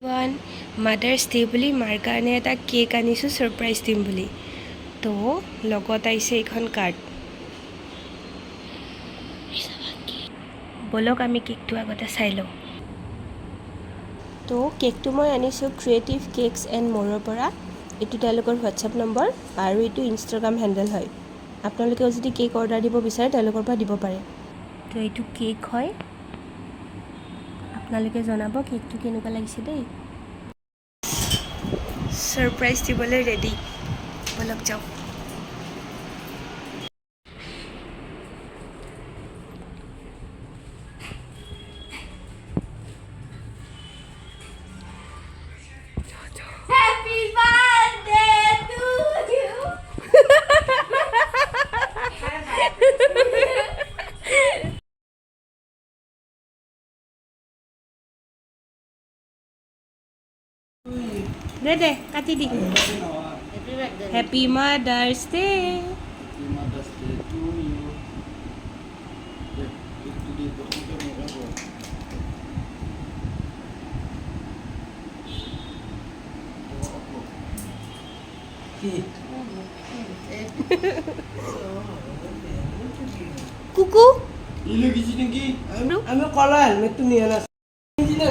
One mothers day বুলি মাৰ কাৰণে এটা কেক আনিছোঁ ছাৰপ্ৰাইজ দিম বুলি। তো লগত আহিছে এইখন কাৰ্ড। ব'লক আমি কেকটো আগতে চাই লওঁ। তো কেকটো মই আনিছোঁ ক্ৰিয়েটিভ কেকছ এণ্ড ম'ৰৰ পৰা। এইটো তেওঁলোকৰ হোৱাটছএপ নম্বৰ আৰু এইটো ইনষ্টাগ্ৰাম হেণ্ডেল হয়। আপোনালোকেও যদি কেক অৰ্ডাৰ দিব বিচাৰে তেওঁলোকৰ পৰা দিব পাৰে। তো এইটো কেক হয়, আপোনালোকে জনাব কেকটো কেনেকুৱা লাগিছে দেই। ছাৰপ্ৰাইজ দিবলৈ ৰেডি, ব'লক যাওঁ। Happy birthday to you. দে কাটি দি। Happy mothers day. কুকু আমি কলা হেলমেটটো নিয়া নাছিলো।